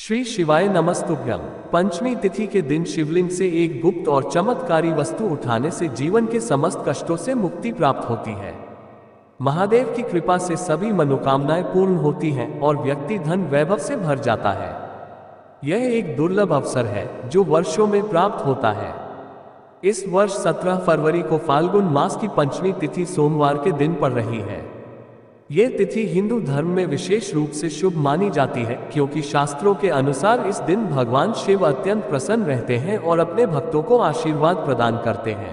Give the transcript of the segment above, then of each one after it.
श्री शिवाय नमस्तुभ्यम। पंचमी तिथि के दिन शिवलिंग से एक गुप्त और चमत्कारी वस्तु उठाने से जीवन के समस्त कष्टों से मुक्ति प्राप्त होती है। महादेव की कृपा से सभी मनोकामनाएं पूर्ण होती हैं और व्यक्ति धन वैभव से भर जाता है। यह एक दुर्लभ अवसर है जो वर्षों में प्राप्त होता है। इस वर्ष 17 फरवरी को फाल्गुन मास की पंचमी तिथि सोमवार के दिन पड़ रही है। यह तिथि हिंदू धर्म में विशेष रूप से शुभ मानी जाती है, क्योंकि शास्त्रों के अनुसार इस दिन भगवान शिव अत्यंत प्रसन्न रहते हैं और अपने भक्तों को आशीर्वाद प्रदान करते हैं।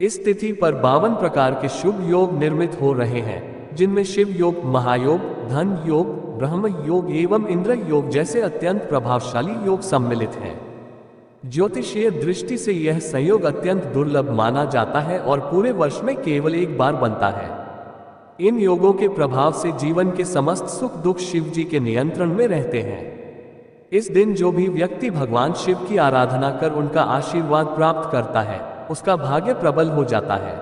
इस तिथि पर 52 प्रकार के शुभ योग निर्मित हो रहे हैं, जिनमें शिव योग, महायोग, धन योग, ब्रह्म योग एवं इंद्र योग जैसे अत्यंत प्रभावशाली योग सम्मिलित हैं। ज्योतिषीय दृष्टि से यह संयोग अत्यंत दुर्लभ माना जाता है और पूरे वर्ष में केवल एक बार बनता है। इन योगों के प्रभाव से जीवन के समस्त सुख दुख शिव जी के नियंत्रण में रहते हैं। इस दिन जो भी व्यक्ति भगवान शिव की आराधना कर उनका आशीर्वाद प्राप्त करता है, उसका भाग्य प्रबल हो जाता है।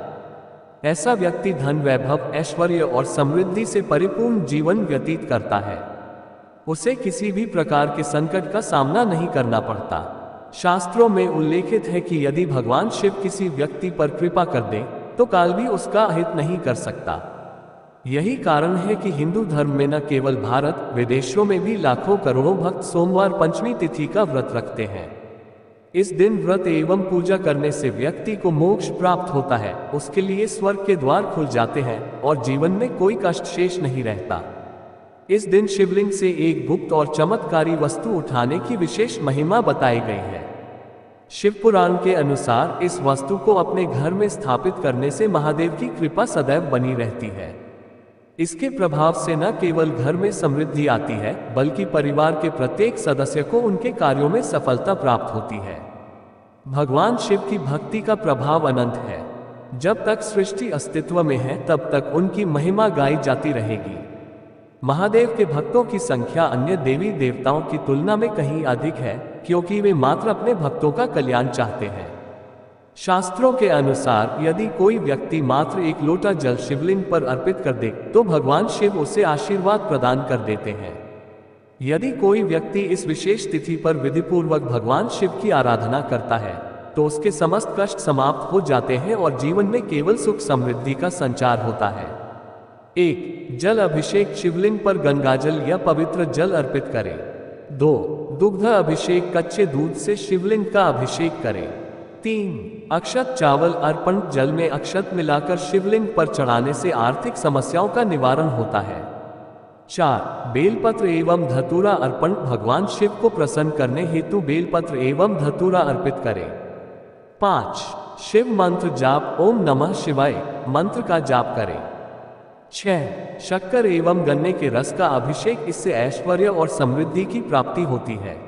ऐसा व्यक्ति धन वैभव, ऐश्वर्य और समृद्धि से परिपूर्ण जीवन व्यतीत करता है। उसे किसी भी प्रकार के संकट का सामना नहीं करना पड़ता। शास्त्रों में उल्लेखित है कि यदि भगवान शिव किसी व्यक्ति पर कृपा कर दे तो काल भी उसका अहित नहीं कर सकता। यही कारण है कि हिंदू धर्म में न केवल भारत, विदेशों में भी लाखों करोड़ों भक्त सोमवार पंचमी तिथि का व्रत रखते हैं। इस दिन व्रत एवं पूजा करने से व्यक्ति को मोक्ष प्राप्त होता है, उसके लिए स्वर्ग के द्वार खुल जाते हैं और जीवन में कोई कष्ट शेष नहीं रहता। इस दिन शिवलिंग से एक गुप्त और चमत्कारी वस्तु उठाने की विशेष महिमा बताई गई है। शिव पुराण के अनुसार इस वस्तु को अपने घर में स्थापित करने से महादेव की कृपा सदैव बनी रहती है। इसके प्रभाव से न केवल घर में समृद्धि आती है, बल्कि परिवार के प्रत्येक सदस्य को उनके कार्यों में सफलता प्राप्त होती है। भगवान शिव की भक्ति का प्रभाव अनंत है। जब तक सृष्टि अस्तित्व में है तब तक उनकी महिमा गाई जाती रहेगी। महादेव के भक्तों की संख्या अन्य देवी देवताओं की तुलना में कहीं अधिक है, क्योंकि वे मात्र अपने भक्तों का कल्याण चाहते हैं। शास्त्रों के अनुसार यदि कोई व्यक्ति मात्र एक लोटा जल शिवलिंग पर अर्पित कर दे तो भगवान शिव उसे आशीर्वाद प्रदान कर देते हैं। यदि कोई व्यक्ति इस विशेष तिथि पर विधिपूर्वक भगवान शिव की आराधना करता है तो उसके समस्त कष्ट समाप्त हो जाते हैं और जीवन में केवल सुख समृद्धि का संचार होता है। 1. जल अभिषेक, शिवलिंग पर गंगाजल या पवित्र जल अर्पित करें। 2. दुग्ध अभिषेक, कच्चे दूध से शिवलिंग का अभिषेक करें। 3. अक्षत चावल अर्पण, जल में अक्षत मिलाकर शिवलिंग पर चढ़ाने से आर्थिक समस्याओं का निवारण होता है। 4. बेलपत्र एवं धतूरा अर्पण, भगवान शिव को प्रसन्न करने हेतु बेलपत्र एवं धतूरा अर्पित करें। 5. शिव मंत्र जाप, ओम नमः शिवाय मंत्र का जाप करें। 6. शक्कर एवं गन्ने के रस का अभिषेक, इससे ऐश्वर्य और समृद्धि की प्राप्ति होती है।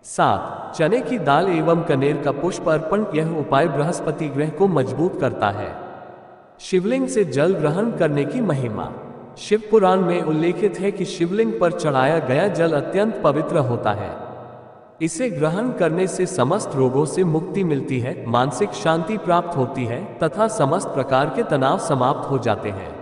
7. चने की दाल एवं कनेर का पुष्प अर्पण, यह उपाय बृहस्पति ग्रह को मजबूत करता है। शिवलिंग से जल ग्रहण करने की महिमा। शिव पुराण में उल्लेखित है कि शिवलिंग पर चढ़ाया गया जल अत्यंत पवित्र होता है। इसे ग्रहण करने से समस्त रोगों से मुक्ति मिलती है, मानसिक शांति प्राप्त होती है तथा समस्त प्रकार के तनाव समाप्त हो जाते हैं।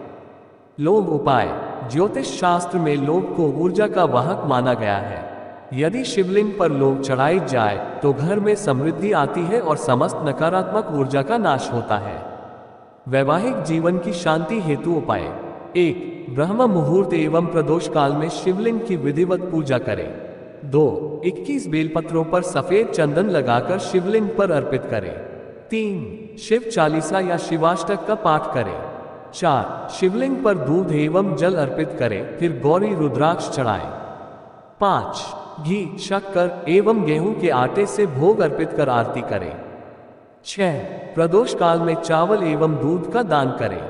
लोभ उपाय। ज्योतिष शास्त्र में लोभ को ऊर्जा का वाहक माना गया है। यदि शिवलिंग पर लोभ चढ़ाई जाए तो घर में समृद्धि आती है और समस्त नकारात्मक ऊर्जा का नाश होता है। वैवाहिक जीवन की शांति हेतु उपाय। 1. ब्रह्म मुहूर्त एवं प्रदोष काल में शिवलिंग की विधिवत पूजा करें। 2. 21 बेलपत्रों पर सफेद चंदन लगाकर शिवलिंग पर अर्पित करें। 3. शिव चालीसा या शिवाष्टक का पाठ करें। 4. शिवलिंग पर दूध एवं जल अर्पित करें, फिर गौरी रुद्राक्ष चढ़ाएं। 5. घी, शक्कर एवं गेहूं के आटे से भोग अर्पित कर आरती करें। 6. प्रदोष काल में चावल एवं दूध का दान करें।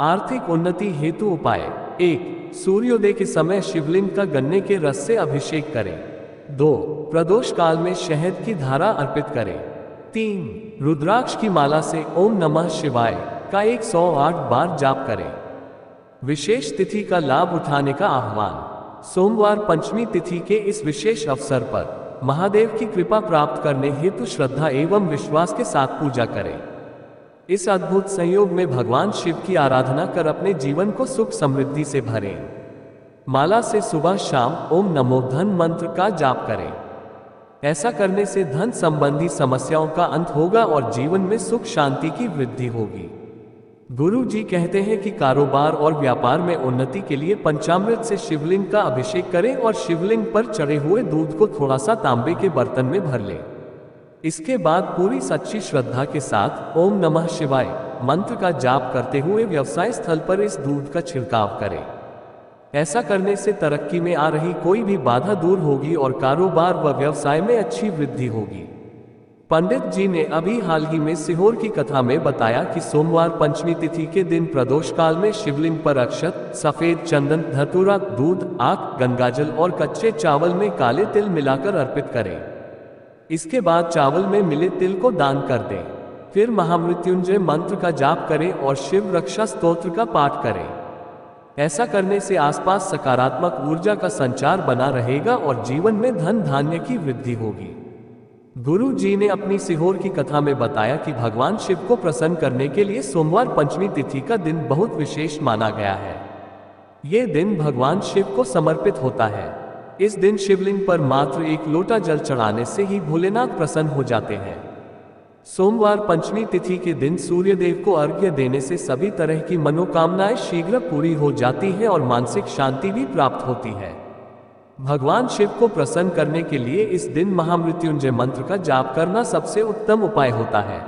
आर्थिक उन्नति हेतु उपाय। 1. सूर्योदय के समय शिवलिंग का गन्ने के रस से अभिषेक करें। 2. प्रदोष काल में शहद की धारा अर्पित करें। 3. रुद्राक्ष की माला से ओम नमः शिवाय का 108 बार जाप करें। विशेष तिथि का लाभ उठाने का आह्वान। सोमवार पंचमी तिथि के इस विशेष अवसर पर महादेव की कृपा प्राप्त करने हेतु श्रद्धा एवं विश्वास के साथ पूजा करें। इस अद्भुत संयोग में भगवान शिव की आराधना कर अपने जीवन को सुख समृद्धि से भरें। माला से सुबह शाम ओम नमो धन मंत्र का जाप करें। ऐसा करने से धन संबंधी समस्याओं का अंत होगा और जीवन में सुख शांति की वृद्धि होगी। गुरु जी कहते हैं कि कारोबार और व्यापार में उन्नति के लिए पंचामृत से शिवलिंग का अभिषेक करें और शिवलिंग पर चढ़े हुए दूध को थोड़ा सा तांबे के बर्तन में भर लें। इसके बाद पूरी सच्ची श्रद्धा के साथ ओम नमः शिवाय मंत्र का जाप करते हुए व्यवसाय स्थल पर इस दूध का छिड़काव करें। ऐसा करने से तरक्की में आ रही कोई भी बाधा दूर होगी और कारोबार व व्यवसाय में अच्छी वृद्धि होगी। पंडित जी ने अभी हाल ही में सीहोर की कथा में बताया कि सोमवार पंचमी तिथि के दिन प्रदोष काल में शिवलिंग पर अक्षत, सफेद चंदन, धतूरा, दूध, आक, गंगाजल और कच्चे चावल में काले तिल मिलाकर अर्पित करें। इसके बाद चावल में मिले तिल को दान कर दें। फिर महामृत्युंजय मंत्र का जाप करें और शिव रक्षा स्तोत्र का पाठ करें। ऐसा करने से आसपास सकारात्मक ऊर्जा का संचार बना रहेगा और जीवन में धन धान्य की वृद्धि होगी। गुरु जी ने अपनी सीहोर की कथा में बताया कि भगवान शिव को प्रसन्न करने के लिए सोमवार पंचमी तिथि का दिन बहुत विशेष माना गया है। ये दिन भगवान शिव को समर्पित होता है। इस दिन शिवलिंग पर मात्र एक लोटा जल चढ़ाने से ही भोलेनाथ प्रसन्न हो जाते हैं। सोमवार पंचमी तिथि के दिन सूर्यदेव को अर्घ्य देने से सभी तरह की मनोकामनाएं शीघ्र पूरी हो जाती हैं और मानसिक शांति भी प्राप्त होती है। भगवान शिव को प्रसन्न करने के लिए इस दिन महामृत्युंजय मंत्र का जाप करना सबसे उत्तम उपाय होता है।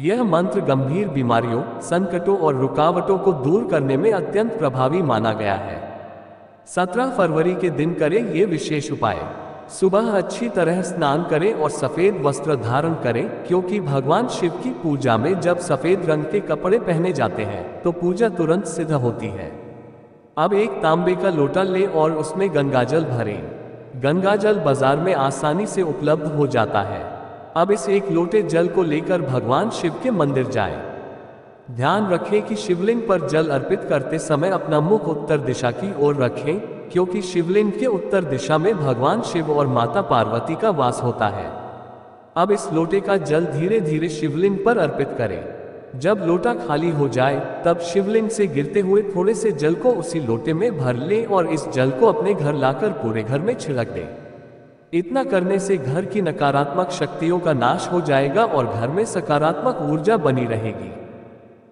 यह मंत्र गंभीर बीमारियों, संकटों और रुकावटों को दूर करने में अत्यंत प्रभावी माना गया है। 17 फरवरी के दिन करें ये विशेष उपाय। सुबह अच्छी तरह स्नान करें और सफेद वस्त्र धारण करें, क्योंकि भगवान शिव की पूजा में जब सफेद रंग के कपड़े पहने जाते हैं तो पूजा तुरंत सिद्ध होती है। अब एक तांबे का लोटा लें और उसमें गंगाजल भरें। गंगाजल बाजार में आसानी से उपलब्ध हो जाता है। अब इस एक लोटे जल को लेकर भगवान शिव के मंदिर जाएं। ध्यान रखें कि शिवलिंग पर जल अर्पित करते समय अपना मुख उत्तर दिशा की ओर रखें, क्योंकि शिवलिंग के उत्तर दिशा में भगवान शिव और माता पार्वती का वास होता है। अब इस लोटे का जल धीरे धीरे शिवलिंग पर अर्पित करें। जब लोटा खाली हो जाए तब शिवलिंग से गिरते हुए थोड़े से जल को उसी लोटे में भर लें और इस जल को अपने घर लाकर पूरे घर में छिड़क दें। इतना करने से घर की नकारात्मक शक्तियों का नाश हो जाएगा और घर में सकारात्मक ऊर्जा बनी रहेगी।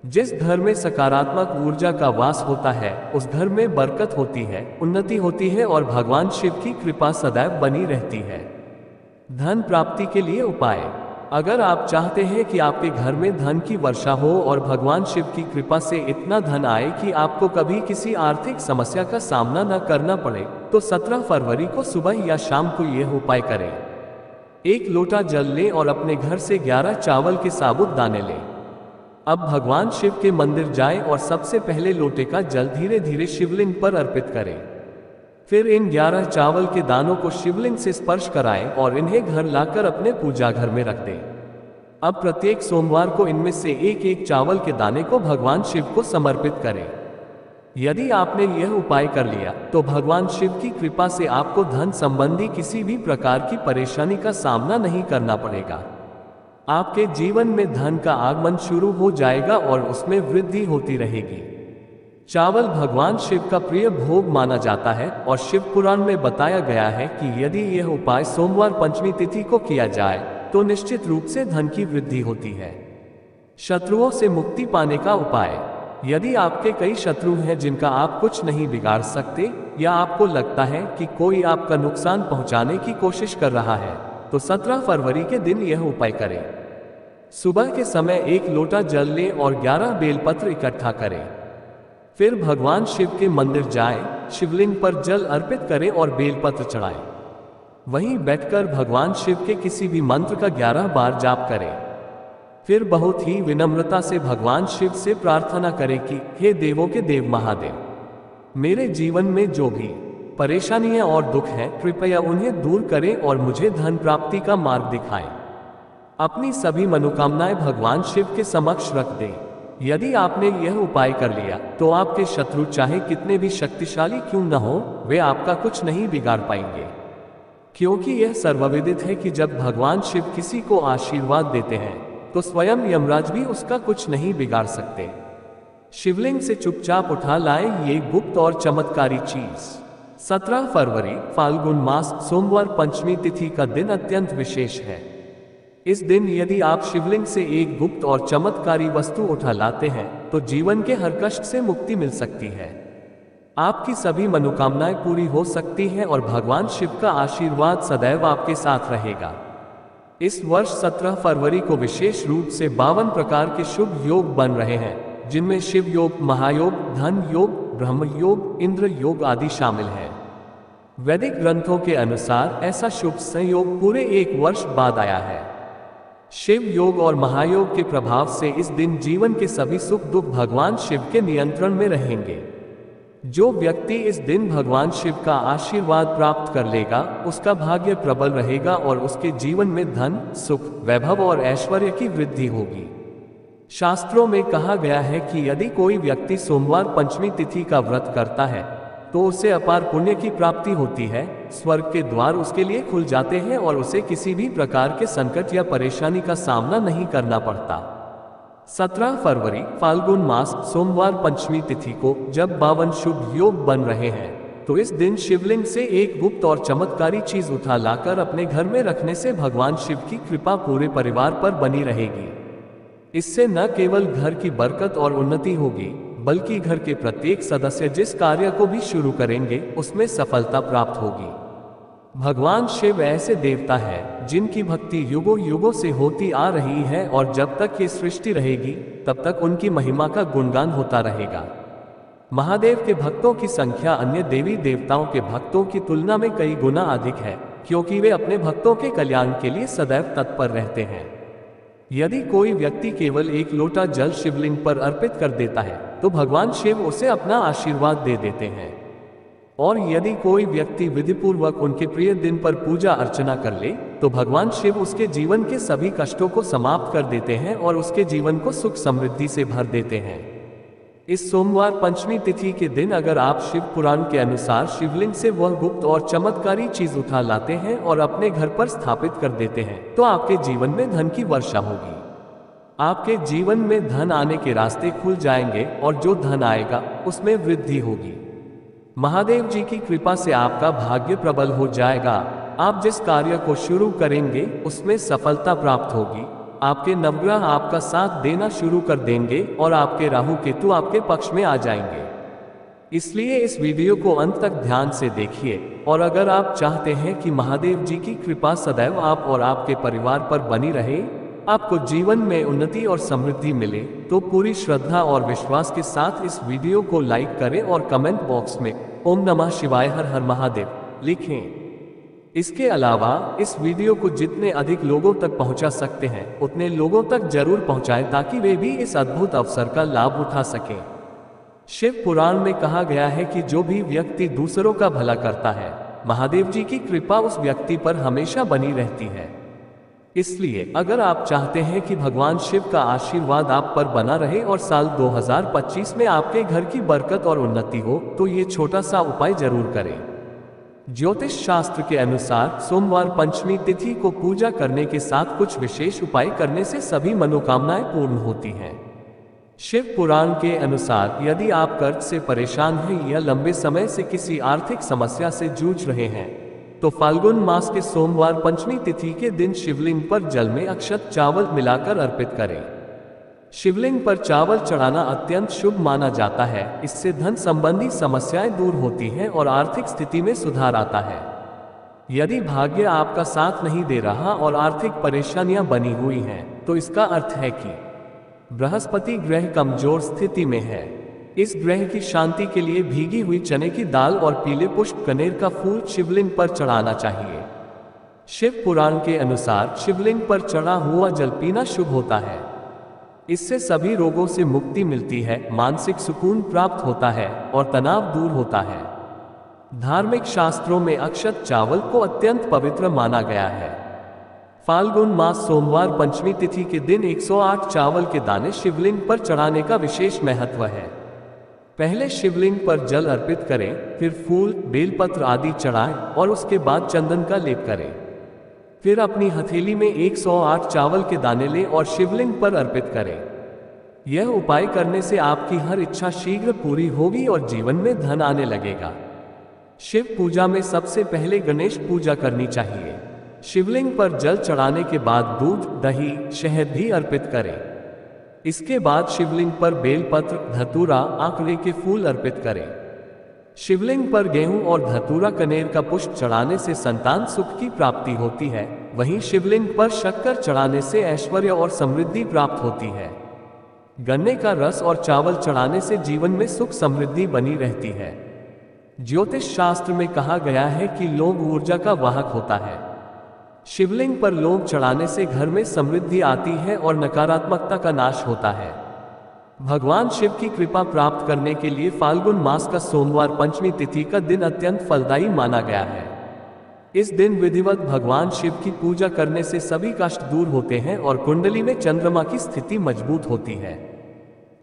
जिस घर में सकारात्मक ऊर्जा का वास होता है उस घर में बरकत होती है, उन्नति होती है और भगवान शिव की कृपा सदैव बनी रहती है। धन प्राप्ति के लिए उपाय। अगर आप चाहते हैं कि आपके घर में धन की वर्षा हो और भगवान शिव की कृपा से इतना धन आए कि आपको कभी किसी आर्थिक समस्या का सामना न करना पड़े, तो 17 फरवरी को सुबह या शाम को यह उपाय करें। एक लोटा जल लें और अपने घर से 11 चावल के साबुत दाने लें। अब भगवान शिव के मंदिर जाएं और सबसे पहले लोटे का जल धीरे धीरे शिवलिंग पर अर्पित करें। फिर इन 11 चावल के दानों को शिवलिंग से स्पर्श कराएं और इन्हें घर लाकर अपने पूजा घर में रख दें। अब प्रत्येक सोमवार को इनमें से एक एक चावल के दाने को भगवान शिव को समर्पित करें। यदि आपने यह उपाय कर लिया तो भगवान शिव की कृपा से आपको धन संबंधी किसी भी प्रकार की परेशानी का सामना नहीं करना पड़ेगा। आपके जीवन में धन का आगमन शुरू हो जाएगा और उसमें वृद्धि होती रहेगी। चावल भगवान शिव का प्रिय भोग माना जाता है और शिव पुराण में बताया गया है कि यदि यह उपाय सोमवार पंचमी तिथि को किया जाए तो निश्चित रूप से धन की वृद्धि होती है। शत्रुओं से मुक्ति पाने का उपाय। यदि आपके कई शत्रु हैं जिनका आप कुछ नहीं बिगाड़ सकते या आपको लगता है कि कोई आपका नुकसान पहुंचाने की कोशिश कर रहा है, तो 17 फरवरी के दिन यह उपाय करें। सुबह के समय एक लोटा जल लें और 11 बेलपत्र इकट्ठा करें। फिर भगवान शिव के मंदिर जाएं, शिवलिंग पर जल अर्पित करें और बेलपत्र चढ़ाएं। वहीं बैठकर भगवान शिव के किसी भी मंत्र का 11 बार जाप करें। फिर बहुत ही विनम्रता से भगवान शिव से प्रार्थना करें कि हे देवों के देव महादेव, मेरे जीवन में जो भी परेशानियां और दुख हैं, कृपया उन्हें दूर करें और मुझे धन प्राप्ति का मार्ग दिखाएं। अपनी सभी मनोकामनाएं भगवान शिव के समक्ष रख दें। यदि आपने यह उपाय कर लिया तो आपके शत्रु चाहे कितने भी शक्तिशाली क्यों न हो, वे आपका कुछ नहीं बिगाड़ पाएंगे, क्योंकि यह सर्वविदित है कि जब भगवान शिव किसी को आशीर्वाद देते हैं तो स्वयं यमराज भी उसका कुछ नहीं बिगाड़ सकते। शिवलिंग से चुपचाप उठा लाएं ये गुप्त और चमत्कारी चीज। 17 फरवरी फाल्गुन मास सोमवार पंचमी तिथि का दिन अत्यंत विशेष है। इस दिन यदि आप शिवलिंग से एक गुप्त और चमत्कारी वस्तु उठा लाते हैं तो जीवन के हर कष्ट से मुक्ति मिल सकती है। आपकी सभी मनोकामनाएं पूरी हो सकती हैं और भगवान शिव का आशीर्वाद सदैव आपके साथ रहेगा। इस वर्ष 17 फरवरी को विशेष रूप से 52 प्रकार के शुभ योग बन रहे हैं, जिनमें शिव योग, महायोग, धन योग, ब्रह्म योग, इंद्र योग आदि शामिल हैं। वैदिक ग्रंथों के अनुसार ऐसा शुभ संयोग पूरे एक वर्ष बाद आया है। शिव योग और महायोग के प्रभाव से इस दिन जीवन के सभी सुख दुख भगवान शिव के नियंत्रण में रहेंगे। जो व्यक्ति इस दिन भगवान शिव का आशीर्वाद प्राप्त कर लेगा उसका भाग्य प्रबल रहेगा और उसके जीवन में धन, सुख, वैभव और ऐश्वर्य की वृद्धि होगी। शास्त्रों में कहा गया है कि यदि कोई व्यक्ति सोमवार पंचमी तिथि का व्रत करता है तो उसे अपार पुण्य की प्राप्ति होती है, स्वर्ग के द्वार उसके लिए खुल जाते हैं और उसे किसी भी प्रकार के संकट या परेशानी का सामना नहीं करना पड़ता। 17 फरवरी फाल्गुन मास सोमवार पंचमी तिथि को जब 52 शुभ योग बन रहे हैं तो इस दिन शिवलिंग से एक गुप्त और चमत्कारी चीज उठा लाकर अपने घर में रखने से भगवान शिव की कृपा पूरे परिवार पर बनी रहेगी। इससे न केवल घर की बरकत और उन्नति होगी बल्कि घर के प्रत्येक सदस्य जिस कार्य को भी शुरू करेंगे उसमें सफलता प्राप्त होगी। भगवान शिव ऐसे देवता है जिनकी भक्ति युगों युगों से होती आ रही है और जब तक ये सृष्टि रहेगी तब तक उनकी महिमा का गुणगान होता रहेगा। महादेव के भक्तों की संख्या अन्य देवी देवताओं के भक्तों की तुलना में कई गुना अधिक है, क्योंकि वे अपने भक्तों के कल्याण के लिए सदैव तत्पर रहते हैं। यदि कोई व्यक्ति केवल एक लोटा जल शिवलिंग पर अर्पित कर देता है तो भगवान शिव उसे अपना आशीर्वाद दे देते हैं, और यदि कोई व्यक्ति विधिपूर्वक उनके प्रिय दिन पर पूजा अर्चना कर ले तो भगवान शिव उसके जीवन के सभी कष्टों को समाप्त कर देते हैं और उसके जीवन को सुख समृद्धि से भर देते हैं। इस सोमवार पंचमी तिथि के दिन अगर आप शिव पुराण के अनुसार शिवलिंग से वह गुप्त और चमत्कारी चीज उठा लाते हैं और अपने घर पर स्थापित कर देते हैं तो आपके जीवन में धन की वर्षा होगी। आपके जीवन में धन आने के रास्ते खुल जाएंगे और जो धन आएगा उसमें वृद्धि होगी। महादेव जी की कृपा से आपका भाग्य प्रबल हो जाएगा। आप जिस कार्य को शुरू करेंगे उसमें सफलता प्राप्त होगी। आपके नवग्रह आपका साथ देना शुरू कर देंगे और आपके राहु केतु आपके पक्ष में आ जाएंगे। इसलिए इस वीडियो को अंत तक ध्यान से देखिए, और अगर आप चाहते हैं कि महादेव जी की कृपा सदैव आप और आपके परिवार पर बनी रहे, आपको जीवन में उन्नति और समृद्धि मिले, तो पूरी श्रद्धा और विश्वास के साथ इस वीडियो को लाइक करें और कमेंट बॉक्स में ओम नमः शिवाय हर हर महादेव लिखें। इसके अलावा इस वीडियो को जितने अधिक लोगों तक पहुंचा सकते हैं उतने लोगों तक जरूर पहुंचाएं ताकि वे भी इस अद्भुत अवसर का लाभ उठा सकें। शिव पुराण में कहा गया है कि जो भी व्यक्ति दूसरों का भला करता है, महादेव जी की कृपा उस व्यक्ति पर हमेशा बनी रहती है। इसलिए अगर आप चाहते हैं कि भगवान शिव का आशीर्वाद आप पर बना रहे और साल 2025 में आपके घर की बरकत और उन्नति हो, तो ये छोटा सा उपाय जरूर करें। ज्योतिष शास्त्र के अनुसार सोमवार पंचमी तिथि को पूजा करने के साथ कुछ विशेष उपाय करने से सभी मनोकामनाएं पूर्ण होती हैं। शिव पुराण के अनुसार यदि आप कर्ज से परेशान हैं या लंबे समय से किसी आर्थिक समस्या से जूझ रहे हैं तो फाल्गुन मास के सोमवार पंचमी तिथि के दिन शिवलिंग पर जल में अक्षत चावल मिलाकर अर्पित करें। शिवलिंग पर चावल चढ़ाना अत्यंत शुभ माना जाता है। इससे धन संबंधी समस्याएं दूर होती हैं और आर्थिक स्थिति में सुधार आता है। यदि भाग्य आपका साथ नहीं दे रहा और आर्थिक परेशानियां बनी हुई हैं, तो इसका अर्थ है कि बृहस्पति ग्रह कमजोर स्थिति में है। इस ग्रह की शांति के लिए भीगी हुई चने की दाल और पीले पुष्प कनेर का फूल शिवलिंग पर चढ़ाना चाहिए। शिव पुराण के अनुसार शिवलिंग पर चढ़ा हुआ जल पीना शुभ होता है। इससे सभी रोगों से मुक्ति मिलती है, मानसिक सुकून प्राप्त होता है और तनाव दूर होता है। धार्मिक शास्त्रों में अक्षत चावल को अत्यंत पवित्र माना गया है। फाल्गुन मास सोमवार पंचमी तिथि के दिन 108 चावल के दाने शिवलिंग पर चढ़ाने का विशेष महत्व है। पहले शिवलिंग पर जल अर्पित करें, फिर फूल, बेलपत्र आदि चढ़ाएं और उसके बाद चंदन का लेप करें। फिर अपनी हथेली में 108 चावल के दाने लें और शिवलिंग पर अर्पित करें। यह उपाय करने से आपकी हर इच्छा शीघ्र पूरी होगी और जीवन में धन आने लगेगा। शिव पूजा में सबसे पहले गणेश पूजा करनी चाहिए। शिवलिंग पर जल चढ़ाने के बाद दूध, दही, शहद भी अर्पित करें। इसके बाद शिवलिंग पर बेलपत्र, धतूरा, आंकड़े के फूल अर्पित करें। शिवलिंग पर गेहूं और धतूरा कनेर का पुष्प चढ़ाने से संतान सुख की प्राप्ति होती है। वहीं शिवलिंग पर शक्कर चढ़ाने से ऐश्वर्य और समृद्धि प्राप्त होती है। गन्ने का रस और चावल चढ़ाने से जीवन में सुख समृद्धि बनी रहती है। ज्योतिष शास्त्र में कहा गया है कि लौंग ऊर्जा का वाहक होता है। शिवलिंग पर लौंग चढ़ाने से घर में समृद्धि आती है और नकारात्मकता का नाश होता है। भगवान शिव की कृपा प्राप्त करने के लिए फाल्गुन मास का सोमवार पंचमी तिथि का दिन अत्यंत फलदायी माना गया है। इस दिन विधिवत भगवान शिव की पूजा करने से सभी कष्ट दूर होते हैं और कुंडली में चंद्रमा की स्थिति मजबूत होती है।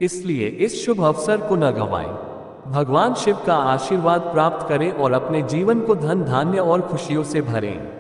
इसलिए इस शुभ अवसर को न गंवाएं। भगवान शिव का आशीर्वाद प्राप्त करें और अपने जीवन को धन, धान्य और खुशियों से भरें।